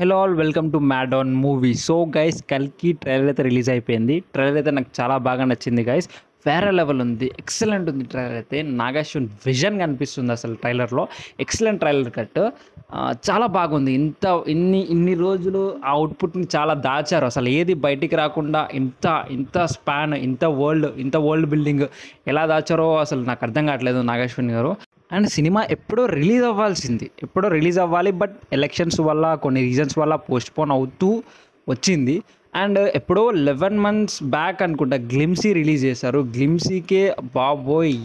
Hello all welcome to mad on movie. So guys, కల్కి trailer అయితే release అయిపోయింది. Trailer అయితే నాకు చాలా బాగా నచ్చింది గైస్. వేరే లెవెల్ ఉంది, ఎక్సలెంట్ ఉంది ట్రైలర్ అయితే. నాగార్జున విజన్ కనిపిస్తుంది అసలు ట్రైలర్లో. ఎక్సలెంట్ ట్రైలర్ కట్, చాలా బాగుంది. ఇన్ని రోజులు ఆ అవుట్పుట్ని చాలా దాచారు, అసలు ఏది బయటికి రాకుండా ఇంత స్పాన్, ఇంత వరల్డ్ బిల్డింగ్ ఎలా దాచారో అసలు నాకు అర్థం కావట్లేదు నాగార్జున గారు. అండ్ సినిమా ఎప్పుడో రిలీజ్ అవ్వాలి, బట్ ఎలక్షన్స్ వల్ల కొన్ని రీజన్స్ వల్ల పోస్ట్పోన్ అవుతూ వచ్చింది. అండ్ ఎప్పుడో 11 months బ్యాక్ అనుకుంటా గ్లిమ్సీ రిలీజ్ చేశారు. గ్లిమ్సీకే బాబోయ్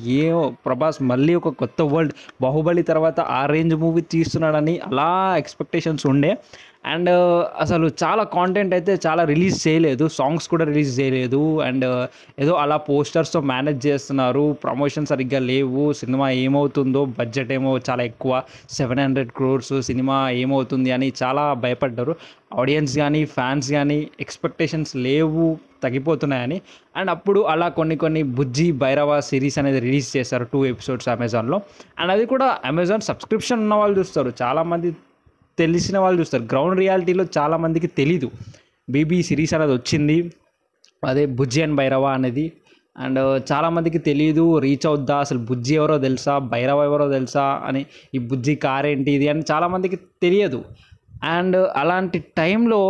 ప్రభాస్ మళ్ళీ ఒక కొత్త వరల్డ్, బాహుబలి తర్వాత ఆ రేంజ్ మూవీ తీస్తున్నాడని అలా ఎక్స్పెక్టేషన్స్ ఉండే. అండ్ అసలు చాలా కాంటెంట్ అయితే చాలా రిలీజ్ చేయలేదు, సాంగ్స్ కూడా రిలీజ్ చేయలేదు. అండ్ ఏదో అలా పోస్టర్స్తో మేనేజ్ చేస్తున్నారు, ప్రమోషన్ సరిగ్గా లేవు. సినిమా ఏమవుతుందో, బడ్జెట్ ఏమో చాలా ఎక్కువ, 700 crores సినిమా ఏమవుతుంది అని చాలా భయపడ్డారు ఆడియన్స్ కానీ ఫ్యాన్స్ కానీ. ఎక్స్పెక్టేషన్స్ లేవు, తగ్గిపోతున్నాయని. అండ్ అప్పుడు అలా కొన్ని బుజ్జి భైరవ సిరీస్ అనేది రిలీజ్ చేశారు, 2 episodes అమెజాన్లో. అండ్ అది కూడా అమెజాన్ సబ్స్క్రిప్షన్ ఉన్న వాళ్ళు చూస్తారు, చాలామంది తెలిసిన వాళ్ళు చూస్తారు. గ్రౌండ్ రియాలిటీలో చాలామందికి తెలీదు బీబీ సిరీస్ అనేది వచ్చింది, అదే బుజ్జి అండ్ భైరవ అనేది. అండ్ చాలామందికి తెలియదు, రీచ్ అవుద్దా, అసలు బుజ్జి ఎవరో తెలుసా, భైరవ ఎవరో తెలుసా అని, ఈ బుజ్జి కార్ ఏంటి ఇది అని చాలామందికి తెలియదు. అండ్ అలాంటి టైంలో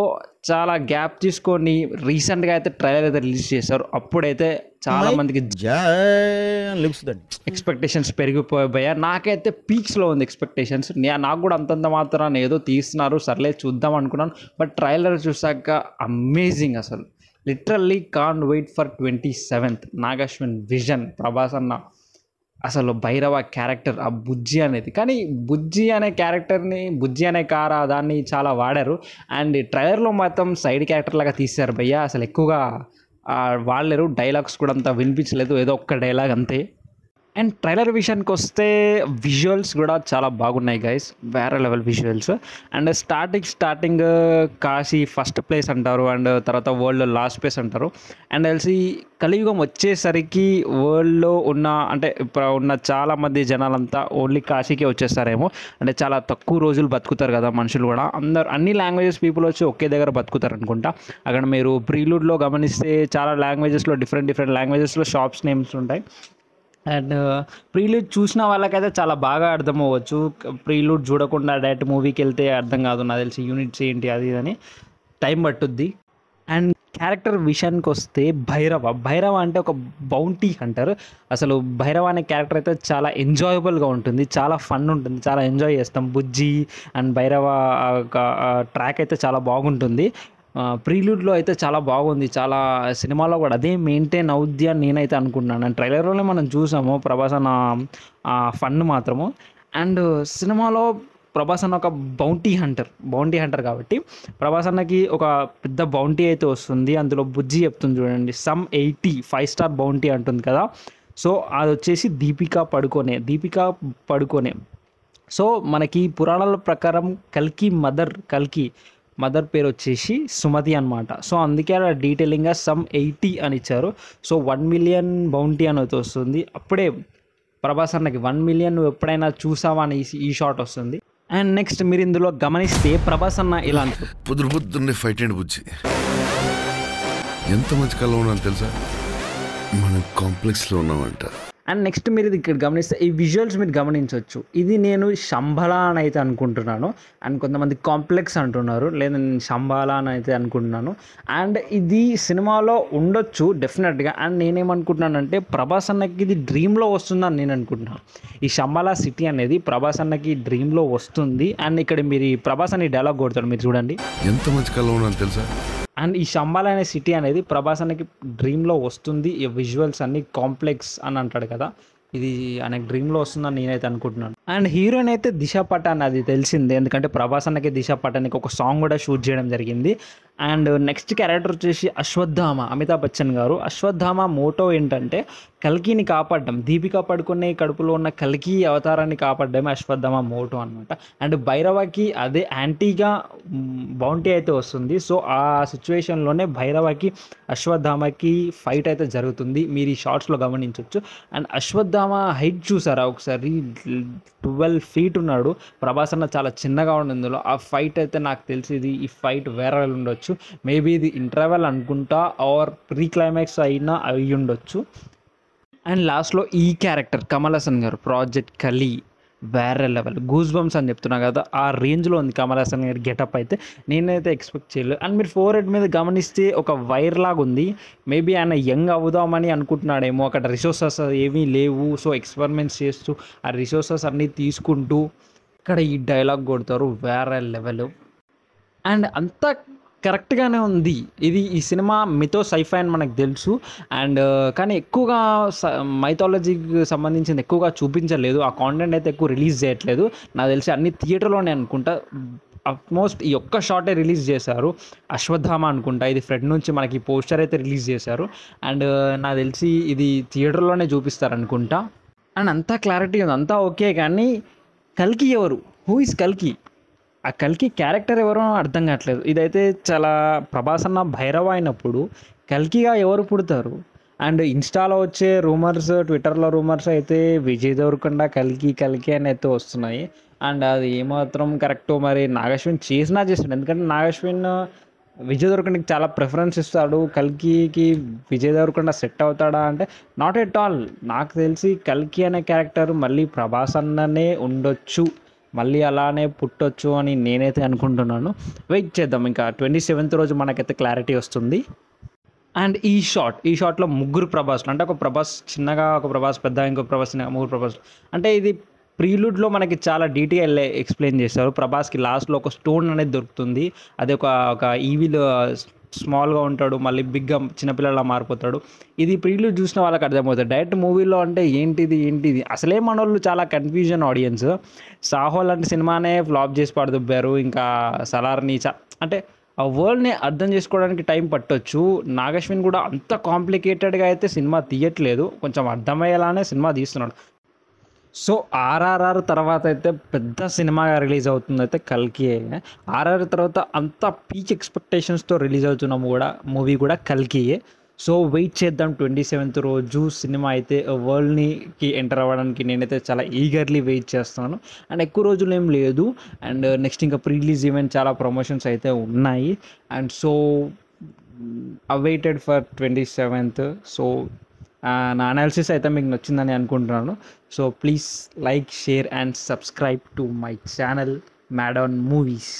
చాలా గ్యాప్ తీసుకొని రీసెంట్గా అయితే ట్రైలర్ అయితే రిలీజ్ చేశారు. అప్పుడైతే చాలామందికి ఎక్స్పెక్టేషన్స్ పెరిగిపోయాయి. నాకైతే పీక్స్లో ఉంది ఎక్స్పెక్టేషన్స్. నాకు కూడా అంతంత మాత్రాన్ని ఏదో తీస్తున్నారు, సర్లే చూద్దాం అనుకున్నాను. బట్ ట్రైలర్ చూసాక అమేజింగ్, అసలు literally can't wait for 27th. Nagarjuna vision, Prabhas అన్న, అసలు భైరవ క్యారెక్టర్, ఆ బుజ్జి అనేది. కానీ బుజ్జి అనే క్యారెక్టర్ని, బుజ్జి అనే కారా దాన్ని చాలా వాడారు. అండ్ ట్రైలర్లో మాత్రం సైడ్ క్యారెక్టర్ లాగా తీశారు భయ్య, అసలు ఎక్కువగా వాడలేరు. డైలాగ్స్ కూడా అంత వినిపించలేదు, ఏదో ఒక్క డైలాగ్ అంతే. అండ్ ట్రైలర్ విషయానికి వస్తే విజువల్స్ కూడా చాలా బాగున్నాయి గైస్, వేరే level visuals. And starting Kashi first place అంటారు, అండ్ తర్వాత వరల్డ్లో లాస్ట్ ప్లేస్ అంటారు. అండ్ తెలిసి కలియుగం వచ్చేసరికి వరల్డ్లో ఉన్న చాలామంది జనాలంతా ఓన్లీ కాశీకే వచ్చేస్తారేమో. అంటే చాలా తక్కువ రోజులు బతుకుతారు కదా మనుషులు కూడా, అన్ని లాంగ్వేజెస్ పీపుల్ వచ్చి ఒకే దగ్గర బతుకుతారు అనుకుంటా. అక్కడ మీరు ప్రీలూడ్లో గమనిస్తే చాలా లాంగ్వేజెస్లో డిఫరెంట్ లాంగ్వేజెస్లో షాప్స్ నేమ్స్ ఉంటాయి. అండ్ ప్రీలూడ్ చూసిన వాళ్ళకైతే చాలా బాగా అర్థం అవ్వచ్చు. ప్రీలూడ్ చూడకుండా డైరెక్ట్ మూవీకి వెళ్తే అర్థం కాదు, నాకు తెలిసి యూనిట్స్ ఏంటి అది అని టైం పట్టుద్ది. అండ్ క్యారెక్టర్ విషయానికి వస్తే భైరవ అంటే ఒక బౌంటీ హంటర్. అసలు భైరవ అనే క్యారెక్టర్ అయితే చాలా ఎంజాయబుల్గా ఉంటుంది, చాలా ఫన్ ఉంటుంది, చాలా ఎంజాయ్ చేస్తాం. బుజ్జి అండ్ భైరవ ట్రాక్ అయితే చాలా బాగుంటుంది. ప్రీలూడ్లో అయితే చాలా బాగుంది, చాలా సినిమాలో కూడా అదే మెయింటైన్ అవుద్ది అని నేనైతే అనుకుంటున్నాను. అండ్ ట్రైలర్లోనే మనం చూసాము ప్రభాస్ అన్న ఫన్ మాత్రము. అండ్ సినిమాలో ప్రభాస్ అన్న ఒక బౌంటీ హంటర్ కాబట్టి ప్రభాస్ అన్నకి ఒక పెద్ద బౌంటీ అయితే వస్తుంది. అందులో బుజ్జి చెప్తుంది చూడండి, సమ్ 85 star బౌంటీ అంటుంది కదా. సో అది వచ్చేసి దీపికా పడుకోనే. సో మనకి పురాణాల ప్రకారం కల్కి మదర్ పేరు వచ్చేసి సుమతి అనమాట. సో అందుకే అలా డీటెయిలింగ్గా సమ్ 80 అని ఇచ్చారు. సో 1 million బౌంటీ అని అయితే వస్తుంది. అప్పుడే ప్రభాస్ అన్నకి 1 million నువ్వు ఎప్పుడైనా చూసావా అని ఈ షాట్ వస్తుంది. అండ్ నెక్స్ట్ మీరు ఇందులో గమనిస్తే ప్రభాస్ అన్న ఇలా అంటారు, పొద్దున్నే ఫైట్ అండ్ బుజ్జి ఎంత మంచి కళ ఉన్నాను తెలుసా, మనం కాంప్లెక్స్లో ఉన్నామంట. అండ్ నెక్స్ట్ మీరు ఇది ఇక్కడ గమనిస్తే ఈ విజువల్స్ మీరు గమనించవచ్చు. ఇది నేను శంబలా అని అయితే అనుకుంటున్నాను, అండ్ కొంతమంది కాంప్లెక్స్ అంటున్నారు, లేదా నేను శంబాలా అని అయితే అనుకుంటున్నాను. అండ్ ఇది సినిమాలో ఉండొచ్చు డెఫినెట్గా. అండ్ నేనేమనుకుంటున్నానంటే ప్రభాస్ అన్నకి ఇది డ్రీమ్లో వస్తుందని నేను అనుకుంటున్నాను. ఈ శంబాలా సిటీ అనేది ప్రభాస్ అన్నకి డ్రీమ్లో వస్తుంది. అండ్ ఇక్కడ మీరు ప్రభాస్ అని డైలాగ్ కొడతాడు, మీరు చూడండి, ఎంత మంచి కళ ఉన్నాను తెలుసా. అండ్ ఈ శంబాలా అనే సిటీ అనేది ప్రభాస్ అన్నకి డ్రీమ్లో వస్తుంది. ఈ విజువల్స్ అన్ని కాంప్లెక్స్ అని అంటాడు కదా, ఇది ఆయనకి డ్రీమ్లో వస్తుందని నేనైతే అనుకుంటున్నాను. అండ్ హీరోయిన్ అయితే దిశా పటాన్, అది తెలిసిందే, ఎందుకంటే ప్రభాస్ అన్నకి దిశా పటాన్కి ఒక సాంగ్ కూడా షూట్ చేయడం జరిగింది. అండ్ నెక్స్ట్ క్యారెక్టర్ వచ్చేసి అశ్వత్థామ, అమితాబ్ బచ్చన్ గారు. అశ్వత్థామ మోటో ఏంటంటే కల్కిని కాపాడడం, దీపికా పడుకునే కడుపులో ఉన్న కల్కి అవతారాన్ని కాపాడడమే అశ్వత్థామ మోటో అనమాట. అండ్ భైరవకి అదే యాంటీగా బౌంటీ అయితే వస్తుంది. సో ఆ సిచ్యువేషన్లోనే భైరవకి అశ్వత్థామకి ఫైట్ అయితే జరుగుతుంది, మీరు ఈ షార్ట్స్లో గమనించవచ్చు. అండ్ అశ్వత్థామ హైట్ చూసారా ఒకసారి, 12 feet ఉన్నాడు. ప్రభాస్ అన్న చాలా చిన్నగా ఉండింది ఇందులో. ఆ ఫైట్ అయితే నాకు తెలిసి ఈ ఫైట్ వేరే ఉండొచ్చు, మేబీ ఇది ఇంటర్వెల్ అనుకుంటా ఆర్ ప్రీ క్లైమాక్స్ అయినా అయి ఉండొచ్చు. అండ్ లాస్ట్లో ఈ క్యారెక్టర్ కమల్ హాసన్ గారు, ప్రాజెక్ట్ కలీ వేరే లెవెల్, గూస్ బంప్స్ అని చెప్తున్నా కదా, ఆ రేంజ్లో ఉంది కమల్ హాసన్ గారి గెటప్ అయితే. నేనైతే ఎక్స్పెక్ట్ చేయలేదు. అండ్ మీరు ఫోర్ హెడ్ మీద గమనిస్తే ఒక వైర్ లాగా ఉంది, మేబీ ఆయన యంగ్ అవుదామని అనుకుంటున్నాడేమో. అక్కడ రిసోర్సెస్ ఏమీ లేవు, సో ఎక్స్పెరిమెంట్స్ చేస్తూ ఆ రిసోర్సెస్ అన్నీ తీసుకుంటూ ఇక్కడ ఈ డైలాగ్ కొడతారు, వేరే లెవెల్. అండ్ అంతా కరెక్ట్గానే ఉంది. ఈ సినిమా మితో సైఫై అని మనకు తెలుసు. అండ్ కానీ ఎక్కువగా మైథాలజీకి సంబంధించింది ఎక్కువగా చూపించలేదు, ఆ కాంటెంట్ అయితే ఎక్కువ రిలీజ్ చేయట్లేదు. నాకు తెలిసి అన్ని థియేటర్లోనే అనుకుంటా. ఆల్మోస్ట్ ఈ ఒక్క షార్టే రిలీజ్ చేశారు, అశ్వత్థామ అనుకుంటా. ఇది ఫ్రెండ్ నుంచి మనకి పోస్టర్ అయితే రిలీజ్ చేశారు. అండ్ నాకు తెలిసి ఇది థియేటర్లోనే చూపిస్తారు అనుకుంటా. అండ్ అంతా క్లారిటీ ఉంది, అంతా ఓకే. కానీ కల్కి ఎవరు, హూ ఇస్ కల్కి, ఆ కల్కి క్యారెక్టర్ ఎవరో అర్థం కావట్లేదు. ఇదైతే చాలా ప్రభాస్ అన్న భైరవ అయినప్పుడు కల్కిగా ఎవరు పుడతారు? అండ్ ఇన్స్టాలో వచ్చే రూమర్స్, ట్విట్టర్లో రూమర్స్ అయితే విజయ్ దేవరకొండ కల్కి అని అయితే వస్తున్నాయి. అండ్ అది ఏమాత్రం కరెక్టో మరి నాగశ్విన్ చేస్తాడు. ఎందుకంటే నాగశ్విన్ విజయ్ దేవరకొండకి చాలా ప్రిఫరెన్స్ ఇస్తాడు, కల్కికి విజయ్ దేవరకొండ సెట్ అవుతాడా అంటే నాట్ ఎట్ ఆల్. నాకు తెలిసి కల్కి అనే క్యారెక్టర్ మళ్ళీ ప్రభాస్ అన్ననే ఉండొచ్చు, మళ్ళీ అలానే పుట్టొచ్చు అని నేనైతే అనుకుంటున్నాను. వెయిట్ చేద్దాం, ఇంకా 27th రోజు మనకైతే క్లారిటీ వస్తుంది. అండ్ ఈ షాట్లో ముగ్గురు ప్రభాస్లు, అంటే ఒక ప్రభాస్ చిన్నగా, ఒక ప్రభాస్ పెద్ద, ఇంకో ప్రభాస్ చిన్నగా, ముగ్గురు ప్రభాస్లు. అంటే ఇది ప్రీలూడ్లో మనకి చాలా డీటెయిల్ ఎక్స్ప్లెయిన్ చేశారు. ప్రభాస్కి లాస్ట్లో ఒక స్టోన్ అనేది దొరుకుతుంది, అది ఒక ఈవిల్ స్మాల్గా ఉంటాడు, మళ్ళీ బిగ్గా చిన్నపిల్లలా మారిపోతాడు. ఇది ప్రీలూడ్ చూసిన వాళ్ళకి అర్థమవుతుంది. డైరెక్ట్ మూవీలో అంటే ఏంటిది అసలే మనోళ్ళు చాలా కన్ఫ్యూజన్ ఆడియన్స్. సాహో లాంటి సినిమానే ఫ్లాప్ చేసి పడుతుబ్బారు, ఇంకా సలార్ని అంటే ఆ వరల్డ్ని అర్థం చేసుకోవడానికి టైం పట్టొచ్చు. నాగశ్విన్ కూడా అంత కాంప్లికేటెడ్గా అయితే సినిమా తీయట్లేదు, కొంచెం అర్థమయ్యేలానే సినిమా తీస్తున్నాడు. సో ఆర్ఆర్ఆర్ తర్వాత అయితే పెద్ద సినిమాగా రిలీజ్ అవుతుంది అయితే కల్కి. ఆర్ఆర్ తర్వాత అంత పీక్ ఎక్స్పెక్టేషన్స్తో రిలీజ్ అవుతున్న మూవీ కూడా కల్కియే. సో వెయిట్ చేద్దాం, 27th రోజు సినిమా అయితే వరల్డ్కి ఎంటర్ అవ్వడానికి నేనైతే చాలా ఈగర్లీ వెయిట్ చేస్తున్నాను. అండ్ ఎక్కువ రోజులు ఏం లేదు. అండ్ నెక్స్ట్ ఇంకా ప్రీ రిలీజ్ ఈవెంట్ చాలా ప్రమోషన్స్ అయితే ఉన్నాయి. And so awaited for 27th. So నా అనాలిసిస్ అయితే మీకు నచ్చిందని అనుకుంటున్నాను. So please like, share and subscribe to my channel mad on movies.